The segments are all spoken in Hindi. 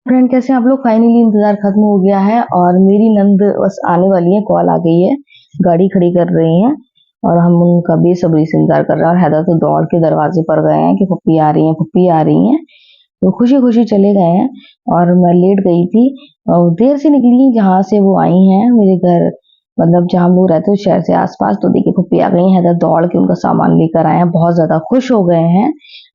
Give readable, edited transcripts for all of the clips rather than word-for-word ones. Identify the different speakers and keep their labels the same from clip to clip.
Speaker 1: फ्रेंड कैसे हैं आप लोग। फाइनली इंतजार खत्म हो गया है और मेरी नंद बस आने वाली है, कॉल आ गई है, गाड़ी खड़ी कर रही हैं और हम उनका बेसब्री से इंतजार कर रहे हैं। और हैदर तो दौड़ के दरवाजे पर गए हैं कि पप्पी आ रही है, पप्पी आ रही है। तो खुशी खुशी चले गए हैं और मैं लेट गई थी और देर से निकली जहाँ से वो आई हैं मेरे घर, मतलब जहाँ हम लोग रहते हैं शहर से आसपास। तो देखिए पप्पी आ गई। हैदर दौड़ के उनका सामान लेकर आए हैं, बहुत ज्यादा खुश हो गए हैं।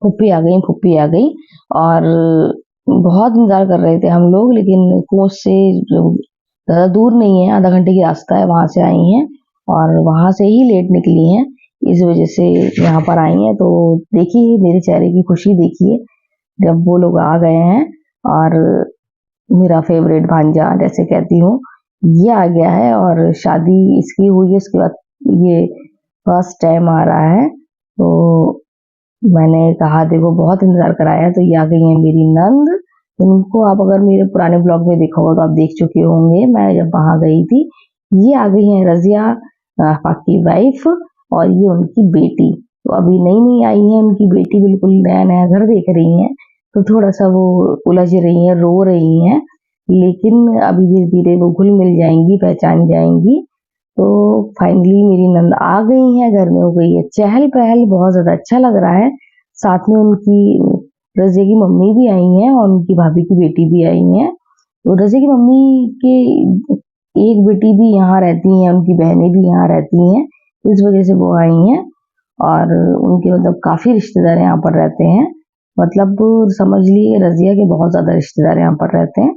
Speaker 1: पप्पी आ गई, पप्पी आ गई। और बहुत इंतजार कर रहे थे हम लोग, लेकिन कोच से ज्यादा दूर नहीं है, आधा घंटे की रास्ता है, वहां से आई हैं और वहां से ही लेट निकली हैं, इस वजह से यहाँ पर आई हैं। तो देखिए मेरे चेहरे की खुशी देखिए जब वो लोग आ गए हैं। और मेरा फेवरेट भांजा जैसे कहती हूँ ये आ गया है और शादी इसकी हुई है, उसके बाद ये फर्स्ट टाइम आ रहा है। तो मैंने कहा देखो बहुत इंतजार कराया है, तो ये आ गई है मेरी नंद। इनको आप अगर मेरे पुराने ब्लॉग में देखा होगा तो आप देख चुके होंगे, मैं जब वहां गई थी। ये आ गई है रजिया आफाक की वाइफ और ये उनकी बेटी। तो अभी नई नई आई है उनकी बेटी, बिल्कुल नया नया घर देख रही है, तो थोड़ा सा वो उलझ रही है, रो रही है, लेकिन अभी धीरे धीरे वो घुल मिल जाएंगी, पहचान जाएंगी। तो फाइनली मेरी नंद आ गई है, घर में हो गई है चहल पहल, बहुत ज्यादा अच्छा लग रहा है। साथ में उनकी रज़िया की मम्मी भी आई हैं और उनकी भाभी की बेटी भी आई है। तो रज़िया की मम्मी के एक बेटी भी यहाँ रहती है, उनकी बहनें भी यहाँ रहती हैं, इस वजह से वो आई हैं। और उनके मतलब काफी रिश्तेदार यहाँ पर रहते हैं, मतलब समझ लीजिए रज़िया के बहुत ज्यादा रिश्तेदार यहाँ पर रहते हैं।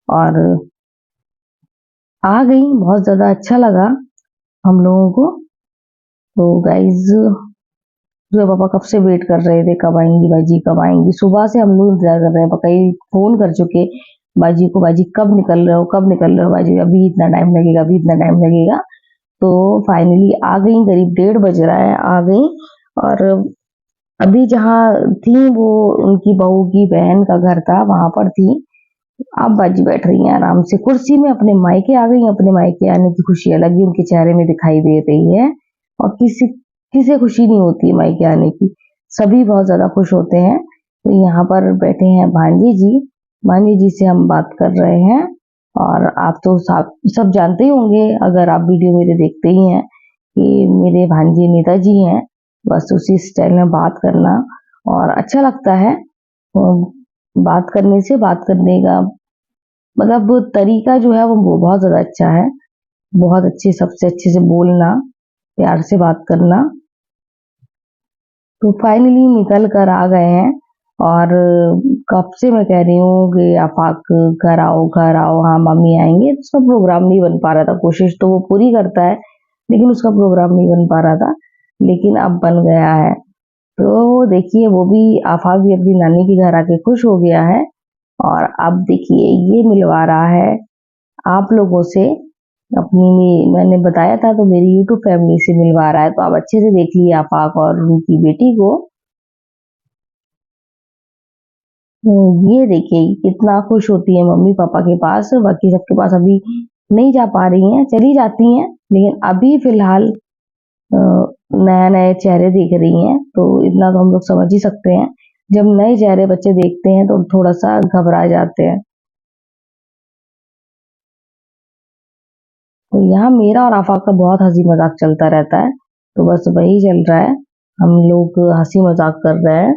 Speaker 1: और आ गई, बहुत ज्यादा अच्छा लगा हम लोगों को। तो गाइज जो पापा कब से वेट कर रहे थे, कब आएंगी बाजी, कब आएंगी। सुबह से हम लोग इंतजार कर रहे हैं, पापा ही फोन कर चुके बाजी को, बाजी कब निकल रहे हो, कब निकल रहे हो बाजी, अभी इतना टाइम लगेगा, अभी इतना टाइम लगेगा। तो फाइनली आ गई, करीब 1:30 बज रहा है, आ गई। और अभी जहाँ थी वो उनकी बहू की बहन का घर था, वहां पर थी। अब बाजी बैठ रही हैं आराम से कुर्सी में, अपने मायके आ गई। अपने मायके आने की खुशी अलग ही उनके चेहरे में दिखाई दे रही है और किसी खुशी नहीं होती है मायके आने की, सभी बहुत ज्यादा खुश होते हैं। तो यहाँ पर बैठे हैं भांजी जी, भांजी जी से हम बात कर रहे हैं। और आप तो सब जानते ही होंगे, अगर आप वीडियो मेरे देखते ही हैं, कि मेरे भांजे नेताजी हैं। बस उसी स्टाइल में बात करना और अच्छा लगता है। बात करने से, बात करने का मतलब तरीका जो है वो बहुत ज्यादा अच्छा है, बहुत अच्छे, सबसे अच्छे से बोलना, प्यार से बात करना। तो फाइनली निकल कर आ गए हैं। और कब से मैं कह रही हूँ कि आफाक घर आओ, घर आओ, हाँ मम्मी आएंगे। उसका प्रोग्राम नहीं बन पा रहा था, कोशिश तो वो पूरी करता है लेकिन उसका प्रोग्राम नहीं बन पा रहा था, लेकिन अब बन गया है। तो देखिए वो भी, आफाक भी अपनी नानी के घर आके खुश हो गया है। और अब देखिए ये मिलवा रहा है आप लोगों से अपनी, मैंने बताया था तो मेरी यूट्यूब फैमिली से मिलवा रहा है। तो आप अच्छे से देख लिए आफाक और उनकी बेटी को। ये देखिए कितना खुश होती है मम्मी पापा के पास, बाकी सबके पास अभी नहीं जा पा रही हैं, चली जाती हैं, लेकिन अभी फिलहाल नया नए चेहरे देख रही हैं। तो इतना तो हम लोग समझ ही सकते हैं, जब नए चेहरे बच्चे देखते हैं तो थोड़ा सा घबरा जाते हैं। तो यहाँ मेरा और आफाक का बहुत हंसी मजाक चलता रहता है, तो बस वही चल रहा है, हम लोग हंसी मजाक कर रहे हैं।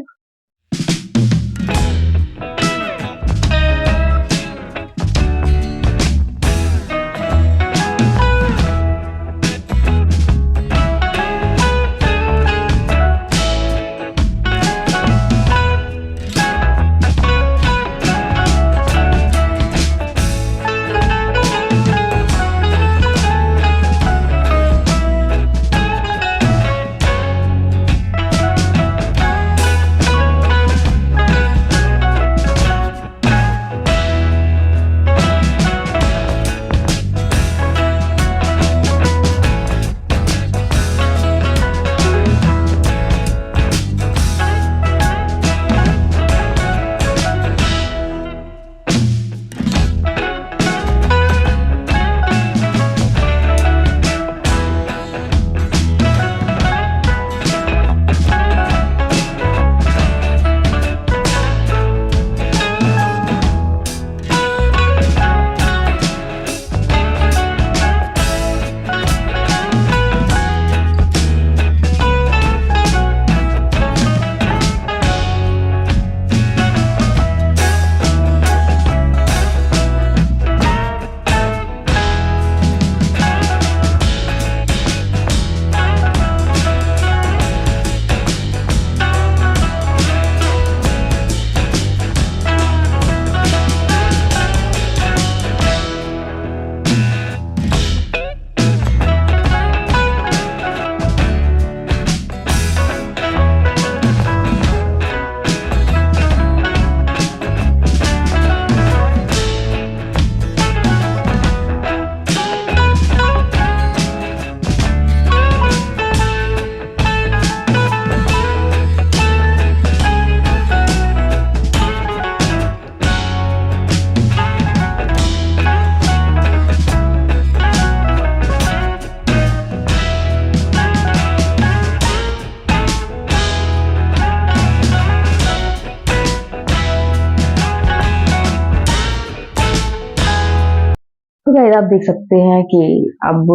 Speaker 1: तो गाइस आप देख सकते हैं कि अब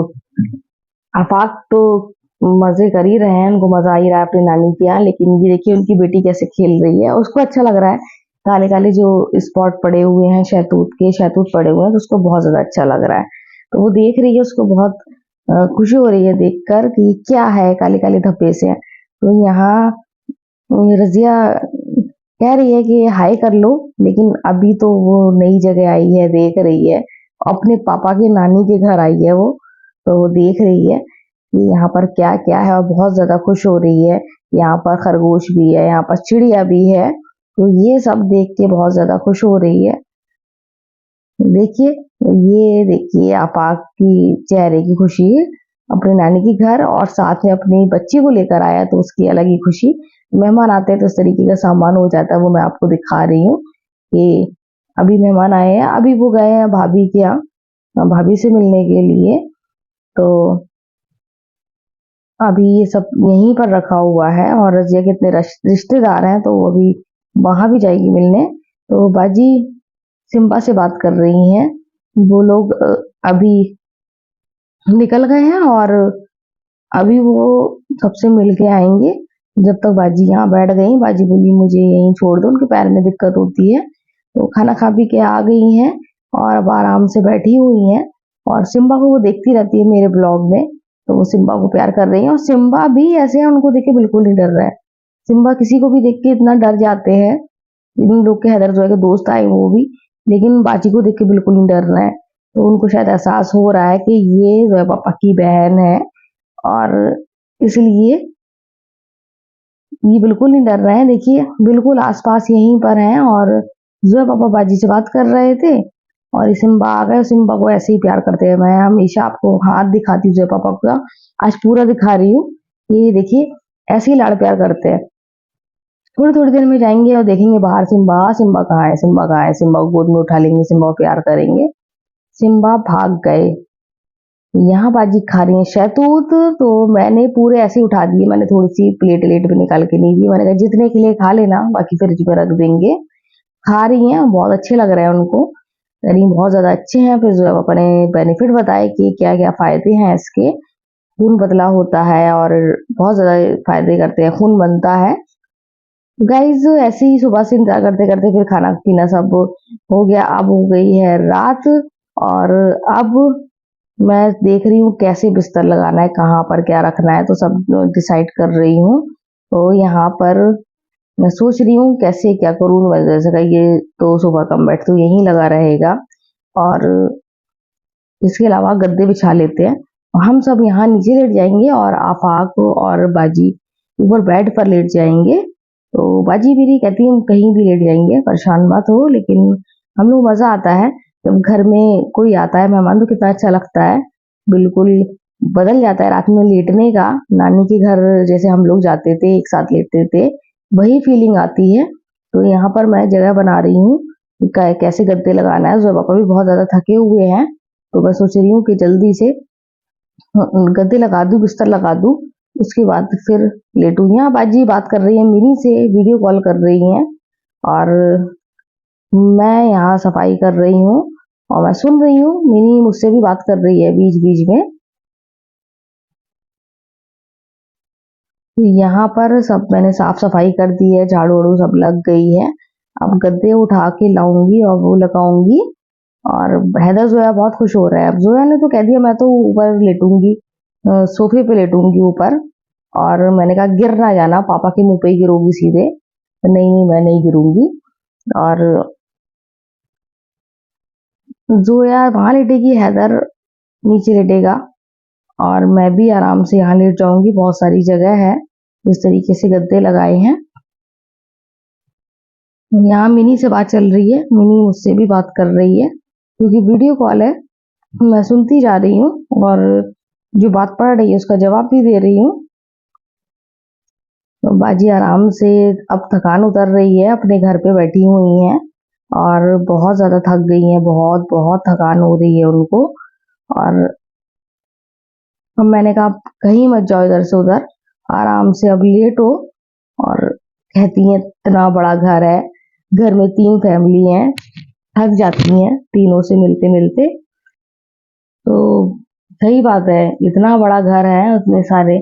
Speaker 1: आफाक तो मजे कर ही रहे हैं, उनको मजा आ ही रहा है अपनी नानी के यहाँ, लेकिन ये देखिए उनकी बेटी कैसे खेल रही है, उसको अच्छा लग रहा है। काले काले जो स्पॉट पड़े हुए हैं शहतूत पड़े हुए हैं, तो उसको बहुत ज्यादा अच्छा लग रहा है। तो वो देख रही है, उसको बहुत खुशी हो रही है देखकर कि क्या है, काले काले धब्बे से है। तो यहाँ रजिया कह रही है कि हाय कर लो, लेकिन अभी तो वो नई जगह आई है, देख रही है, अपने पापा के नानी के घर आई है वो, तो वो देख रही है कि यहाँ पर क्या क्या है, और बहुत ज्यादा खुश हो रही है। यहाँ पर खरगोश भी है, यहाँ पर चिड़िया भी है, तो ये सब देख के बहुत ज्यादा खुश हो रही है। देखिए, ये देखिए आपाक की चेहरे की खुशी, अपने नानी के घर और साथ में अपनी बच्ची को लेकर आया, तो उसकी अलग ही खुशी। मेहमान आते हैं तो इस तरीके का सामान हो जाता है, वो मैं आपको दिखा रही हूँ कि अभी मेहमान आए हैं, अभी वो गए हैं भाभी के यहाँ, भाभी से मिलने के लिए। तो अभी ये सब यहीं पर रखा हुआ है, और रजिया के इतने रिश्तेदार हैं, तो वो अभी वहां भी जाएगी मिलने। तो बाजी सिम्बा से बात कर रही हैं, वो लोग अभी निकल गए हैं, और अभी वो सबसे मिल के आएंगे। जब तक बाजी यहाँ बैठ गई, बाजी बोली मुझे यहीं छोड़ दो, उनके पैर में दिक्कत होती है। तो खाना खा पी के आ गई हैं, और अब आराम से बैठी हुई हैं, और सिम्बा को वो देखती रहती है मेरे ब्लॉग में, तो वो सिम्बा को प्यार कर रही है, और सिम्बा भी ऐसे है, उनको देख के बिल्कुल नहीं डर रहा है। सिम्बा किसी को भी देख के इतना डर जाते हैं, इन लोग के हैदर जो है के दोस्त आए वो भी, लेकिन बाजी को देख के बिल्कुल नहीं डर रहे हैं। तो उनको शायद एहसास हो रहा है कि ये जो है पापा की बहन है, और इसलिए ये बिल्कुल नहीं डर रहे हैं। देखिए बिल्कुल आसपास यहीं पर हैं, और जो है पापा बाजी से बात कर रहे थे, और ये सिम्बा आ गए। सिम्बा को ऐसे ही प्यार करते हैं, मैं हमेशा आपको हाथ दिखाती हूँ जो पापा का, आज पूरा दिखा रही हूँ। ये देखिए ऐसे ही लाड़ प्यार करते हैं। थोड़ी थोड़ी देर में जाएंगे और देखेंगे बाहर सिम्बा, सिम्बा कहाँ है, सिम्बा कहाँ है, सिम्बा को गोद में उठा लेंगे, सिम्बा को प्यार करेंगे। सिम्बा भाग गए। यहाँ बाजी खा रही है शहतूत, तो मैंने पूरे ऐसे ही उठा दिए, मैंने थोड़ी सी प्लेट लेट भी निकाल के नहीं दी, मैंने कहा जितने के लिए खा लेना, बाकी फ्रिज में रख देंगे। खा रही हैं, बहुत अच्छे लग रहे हैं उनको, यानी बहुत ज्यादा अच्छे हैं। फिर जो है अपने बेनिफिट बताए कि क्या क्या फायदे हैं इसके। खून पतला होता है, और बहुत ज्यादा फायदे करते हैं, खून बनता है। गाइज ऐसे ही सुबह से इंतजार करते करते फिर खाना पीना सब हो गया, अब हो गई है रात, और अब मैं देख रही हूँ कैसे बिस्तर लगाना है, कहाँ पर क्या रखना है, तो सब डिसाइड कर रही हूँ। तो यहाँ पर मैं सोच रही हूँ कैसे क्या करूँ, जैसे का ये तो सोफा कम बेड तो यहीं लगा रहेगा, और इसके अलावा गद्दे बिछा लेते हैं। हम सब यहाँ नीचे लेट जाएंगे, और आफाक और बाजी ऊपर बेड पर लेट जाएंगे। तो बाजी मेरी कहती है कहीं भी लेट जाएंगे, परेशान मत हो, लेकिन हम लोग मजा आता है जब घर में कोई आता है मेहमान, तो कितना अच्छा लगता है, बिल्कुल बदल जाता है रात में लेटने का। नानी के घर जैसे हम लोग जाते थे एक साथ लेटते थे, वही फीलिंग आती है। तो यहाँ पर मैं जगह बना रही हूँ कैसे गद्दे लगाना है, जो पापा भी बहुत ज्यादा थके हुए हैं, तो मैं सोच रही हूँ कि जल्दी से गद्दे लगा दूं, बिस्तर लगा दूं, उसके बाद फिर लेटूं। यहाँ बाजी बात कर रही है मिनी से, वीडियो कॉल कर रही हैं, और मैं यहाँ सफाई कर रही हूँ, और मैं सुन रही हूँ मिनी मुझसे भी बात कर रही है बीच बीच में। तो यहाँ पर सब मैंने साफ सफाई कर दी है, झाड़ू वाड़ू सब लग गई है। अब गद्दे उठा के लाऊंगी और वो लगाऊंगी, और हैदर जोया बहुत खुश हो रहा है। अब जोया ने तो कह दिया मैं तो ऊपर लेटूंगी, सोफे पे लेटूंगी ऊपर, और मैंने कहा गिर ना जाना, पापा के मुंह पे ही गिरोगी सीधे। नहीं नहीं मैं नहीं गिरूंगी। और जोया वहां लेटेगी, हैदर नीचे लेटेगा, और मैं भी आराम से यहाँ लेट जाऊंगी। बहुत सारी जगह है, इस तरीके से गद्दे लगाए हैं। यहाँ मिनी से बात चल रही है, मिनी मुझसे भी बात कर रही है, क्योंकि वीडियो कॉल है, मैं सुनती जा रही हूँ, और जो बात पढ़ रही है उसका जवाब भी दे रही हूँ। तो बाजी आराम से अब थकान उतर रही है, अपने घर पे बैठी हुई हैं, और बहुत ज्यादा थक गई हैं, बहुत बहुत थकान हो रही है उनको। और अब मैंने कहा कहीं मत जाओ इधर से उधर, आराम से अब लेटो। और कहती हैं इतना बड़ा घर है, घर में 3 फैमिली हैं, थक जाती हैं तीनों से मिलते मिलते। तो सही बात है, इतना बड़ा घर है, उतने सारे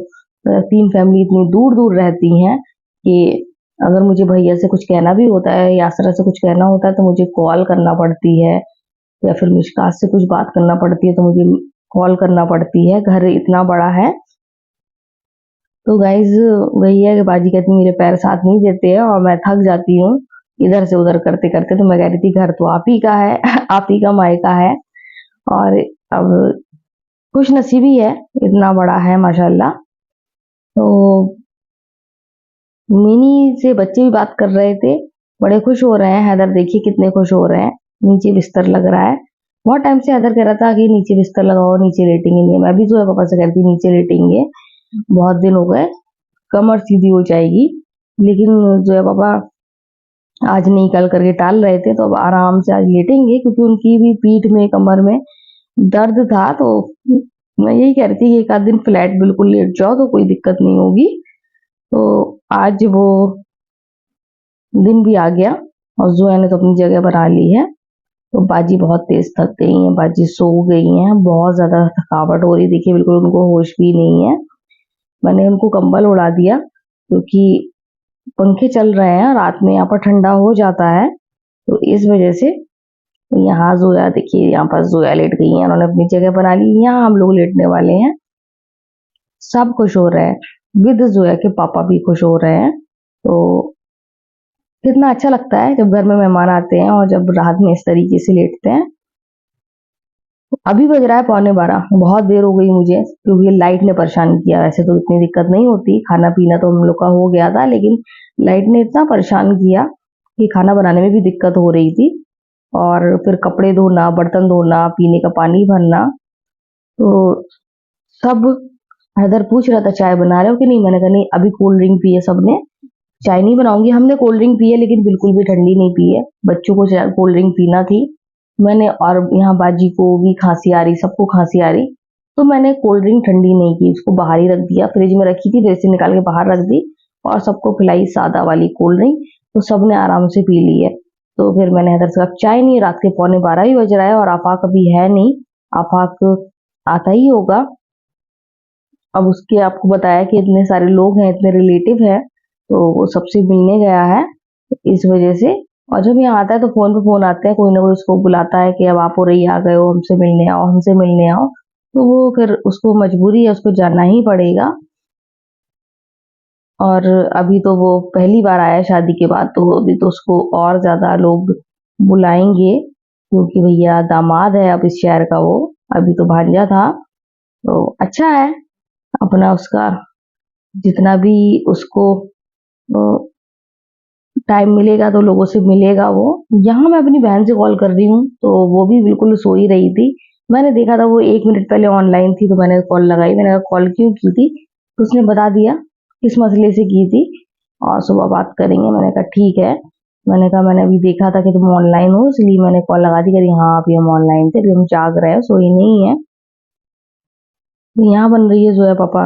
Speaker 1: 3 फैमिली इतनी दूर-दूर रहती हैं कि अगर मुझे भैया से कुछ कहना भी होता है, यासरा से कुछ कहना होता है तो मुझे कॉल करना पड़ती है, या फिर मिशकात से कुछ बात करना पड़ती है तो मुझे कॉल करना पड़ती है। घर इतना बड़ा है। तो गाइज़ वही है कि बाजी कहती मेरे पैर साथ नहीं देते हैं और मैं थक जाती हूँ इधर से उधर करते-करते। तो मैं कह रही थी घर तो आप ही का है आप ही का मायका है, और अब खुशनसीबी है, इतना बड़ा है माशाल्लाह। तो मिनी से बच्चे भी बात कर रहे थे, बड़े खुश हो रहे हैं। हैदर देखिए कितने खुश हो रहे हैं, नीचे बिस्तर लग रहा है। बहुत टाइम से हैदर कह रहा था कि नीचे बिस्तर लगाओ, नीचे लेटेंगे। मैं भी जो है पापा से कह रही थी नीचे लेटेंगे, बहुत दिन हो गए, कमर सीधी हो जाएगी। लेकिन जो है पापा आज नहीं कल करके टाल रहे थे, तो अब आराम से आज लेटेंगे क्योंकि उनकी भी पीठ में कमर में दर्द था। तो मैं यही कह रही थी कि एक आध दिन फ्लैट बिल्कुल लेट जाओ तो कोई दिक्कत नहीं होगी। तो आज वो दिन भी आ गया और जोया ने तो अपनी जगह बना ली है। तो बाजी बहुत तेज थक गई हैं, बाजी सो गई हैं, बहुत ज़्यादा थकावट हो रही, देखिए बिल्कुल उनको होश भी नहीं है। मैंने उनको कंबल उड़ा दिया क्योंकि पंखे चल रहे हैं, रात में यहाँ पर ठंडा हो जाता है, तो इस वजह से। यहाँ जोया देखिए, यहाँ पर जोया लेट गई है, उन्होंने अपनी जगह बना ली। यहाँ हम लोग लेटने वाले हैं। सब खुश हो रहे हैं, विद जोया के पापा भी खुश हो रहे हैं। तो कितना अच्छा लगता है जब घर में मेहमान आते हैं और जब रात में इस तरीके से लेटते हैं। अभी बज रहा है 11:15, बहुत देर हो गई मुझे क्योंकि लाइट ने परेशान किया। वैसे तो इतनी दिक्कत नहीं होती, खाना पीना तो हम लोग का हो गया था, लेकिन लाइट ने इतना परेशान किया कि खाना बनाने में भी दिक्कत हो रही थी, और फिर कपड़े धोना, बर्तन धोना, पीने का पानी भरना। तो सब हैदर पूछ रहा था चाय बना रहे हो कि नहीं, मैंने कहा नहीं, अभी कोल्ड ड्रिंक पी है सबने, चाय नहीं बनाऊंगी। हमने कोल्ड ड्रिंक पी है लेकिन बिल्कुल भी ठंडी नहीं पी है, बच्चों को कोल्ड ड्रिंक पीना थी मैंने, और यहाँ बाजी को भी खांसी आ रही, सबको खांसी आ रही, तो मैंने कोल्ड ड्रिंक ठंडी नहीं की, उसको बाहर ही रख दिया, फ्रिज में रखी थी, फ्रिज से निकाल के बाहर रख दी और सबको पिलाई सादा वाली कोल्ड ड्रिंक। तो सबने आराम से पी ली है। तो फिर मैंने हैदर से कहा चाय नहीं, रात के 11:15 ही बज रहा है और आफाक अभी है नहीं, आफाक आता ही होगा। अब उसके आपको बताया कि इतने सारे लोग हैं, इतने रिलेटिव है, तो वो सबसे मिलने गया है इस वजह से। और जब यहाँ आता है तो फोन पे फोन आते हैं, कोई ना कोई उसको बुलाता है कि अब आप हो रही आ गए हो, हमसे मिलने आओ, हमसे मिलने आओ। तो वो फिर उसको मजबूरी है, उसको जाना ही पड़ेगा। और अभी तो वो पहली बार आया शादी के बाद, तो अभी तो उसको और ज्यादा लोग बुलाएंगे क्योंकि भैया दामाद है अब इस शहर का। वो अभी तो भांजा था। तो अच्छा है अपना, उसका जितना भी उसको टाइम मिलेगा तो लोगों से मिलेगा वो। यहाँ मैं अपनी बहन से कॉल कर रही हूँ तो वो भी बिल्कुल सो ही रही थी। मैंने देखा था वो 1 मिनट पहले ऑनलाइन थी, तो मैंने कॉल लगाई, मैंने कहा कॉल क्यों की थी, तो उसने बता दिया किस मसले से की थी और सुबह बात करेंगे। मैंने कहा ठीक है। मैंने कहा मैंने अभी देखा था कि तुम ऑनलाइन हो, इसलिए मैंने कॉल लगा दी। करी हाँ अभी हम ऑनलाइन थे, अभी हम जाग रहे हैं, सोई नहीं है। यहाँ बन रही है जो है पापा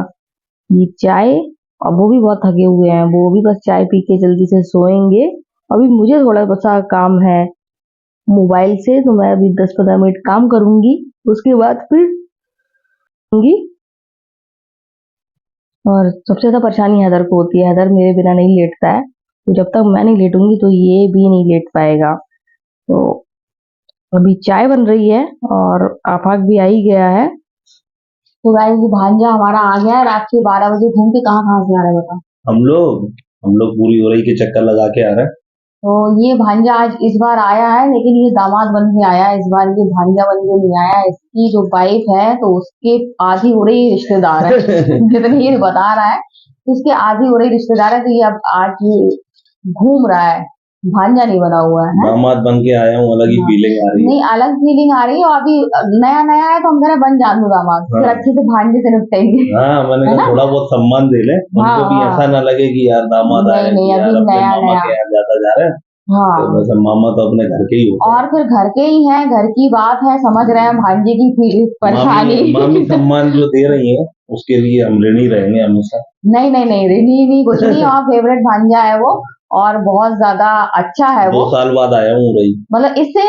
Speaker 1: ये चाय, और वो भी बहुत थके हुए हैं, वो भी बस चाय पी के जल्दी से सोएंगे। अभी मुझे थोड़ा सा काम है मोबाइल से, तो मैं अभी 10-15 मिनट काम करूंगी, उसके बाद फिर होंगी। और सबसे ज्यादा परेशानी हैदर को होती है, हैदर मेरे बिना नहीं लेटता है, तो जब तक मैं नहीं लेटूंगी तो ये भी नहीं लेट पाएगा। तो अभी चाय बन रही है और आफाक भी आ ही गया है। तो गाइस भांजा हमारा आ गया है, रात के 12 बजे घूम के कहाँ से आ रहा है बता।
Speaker 2: हम लोग पूरी उरई के चक्कर लगा के आ रहे हैं।
Speaker 1: तो ये भांजा आज इस बार आया है, लेकिन ये दामाद बन के आया है, इस बार ये भांजा बन के नहीं आया। इसकी जो वाइफ है तो उसके आधी हो रही रिश्तेदार है जितने ये बता रहा है, उसके आधी हो रही रिश्तेदार है। तो ये अब आज ये घूम रहा है, भांजा नहीं बना हुआ है।
Speaker 2: दामाद बन के आया हूँ, अलग ही
Speaker 1: हाँ।
Speaker 2: फीलिंग आ रही है।
Speaker 1: नहीं अलग फीलिंग आ रही है, और अभी नया नया है तो हम कह बन जान दो दामाद, फिर
Speaker 2: हाँ।
Speaker 1: अच्छे से भांजे से निपटेंगे।
Speaker 2: हाँ, मैंने
Speaker 1: है
Speaker 2: कहा
Speaker 1: ना?
Speaker 2: थोड़ा बहुत सम्मान दे ले,
Speaker 1: हाँ
Speaker 2: उनको भी ऐसा
Speaker 1: हाँ,
Speaker 2: ना लगे कि यार दामाद आया
Speaker 1: नहीं नहीं,
Speaker 2: कि यार
Speaker 1: अभी
Speaker 2: अपने
Speaker 1: नया
Speaker 2: मामा
Speaker 1: नया।
Speaker 2: के यहाँ जाता जा रहा है। तो
Speaker 1: हाँ,
Speaker 2: वैसे मामा तो अपने घर के ही होते हैं।
Speaker 1: और फिर घर के ही हैं, घर की बात है, समझ रहे हैं भांजे की परेशानी।
Speaker 2: मामी सम्मान जो दे रही है उसके लिए हम ऋणी रहेंगे हमेशा।
Speaker 1: नहीं नहीं नहीं, ऋणी नहीं कुछ नहीं, और फेवरेट भांजा है वो। और बहुत ज्यादा अच्छा है
Speaker 2: 2
Speaker 1: वो।
Speaker 2: साल बाद आया हूँ भाई।
Speaker 1: मतलब इससे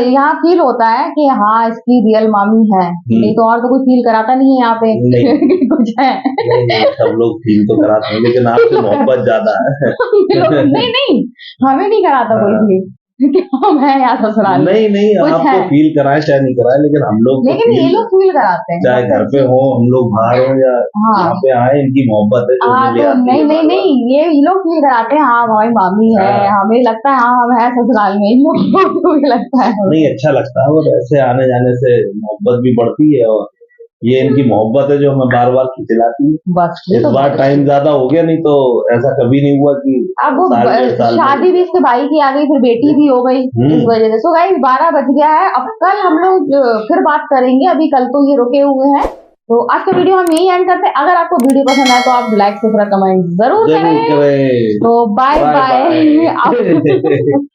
Speaker 1: यहाँ फील होता है कि हाँ इसकी रियल मामी है, नहीं तो और तो कोई फील कराता नहीं है यहाँ पे
Speaker 2: नहीं
Speaker 1: कि कुछ है।
Speaker 2: नहीं, सब लोग फील तो कराते हैं लेकिन आपसे मोहब्बत ज्यादा है।
Speaker 1: नहीं नहीं, हमें नहीं कराता कोई
Speaker 2: हाँ।
Speaker 1: फील कि हम हैं यहाँ ससुराल में,
Speaker 2: नहीं नहीं,
Speaker 1: कुछ
Speaker 2: आपको
Speaker 1: है।
Speaker 2: फील कराए चाहे नहीं कराए, लेकिन हम लोग तो
Speaker 1: लेकिन ये
Speaker 2: फील,
Speaker 1: लोग फील कराते हैं
Speaker 2: चाहे
Speaker 1: सबसे
Speaker 2: घर पे
Speaker 1: अच्छी।
Speaker 2: हो, हम लोग बाहर हो या
Speaker 1: हाँ
Speaker 2: यहाँ पे आए, इनकी मोहब्बत है जो
Speaker 1: हाँ,
Speaker 2: हमें ले
Speaker 1: तो
Speaker 2: आती
Speaker 1: नहीं
Speaker 2: है
Speaker 1: नहीं
Speaker 2: बार बार।
Speaker 1: नहीं, ये लोग फील कराते हैं हाँ हमारी मामी है,
Speaker 2: हाँ।
Speaker 1: हमें लगता है हाँ हम हैं ससुराल में, इन लोगों को भी लगता है।
Speaker 2: नहीं, अच्छा लगता है, और ऐसे आने जाने से मोहब्बत भी बढ़ती है, और ये इनकी मोहब्बत है जो हमें बार बार खिंचलाती है।
Speaker 1: बस ये
Speaker 2: इस
Speaker 1: तो
Speaker 2: बार
Speaker 1: बहुत
Speaker 2: टाइम
Speaker 1: अच्छी।
Speaker 2: ज्यादा हो गया, नहीं तो ऐसा कभी नहीं हुआ कि
Speaker 1: अब वो
Speaker 2: साल 1.5 साल में।
Speaker 1: शादी भी इसके भाई की आ गई, फिर बेटी भी हो गई इस वजह से। सो गाइस 12 बज गया है, अब कल हम लोग फिर बात करेंगे, अभी कल तो ये रुके हुए हैं। तो आज का वीडियो हम यही एंड करते हैं। अगर आपको वीडियो पसंद आए तो आप लाइक शेयर कमेंट जरूर
Speaker 2: जरूर
Speaker 1: करें।
Speaker 2: करें।
Speaker 1: तो बाय
Speaker 2: बाय
Speaker 1: बाय।
Speaker 2: बाय।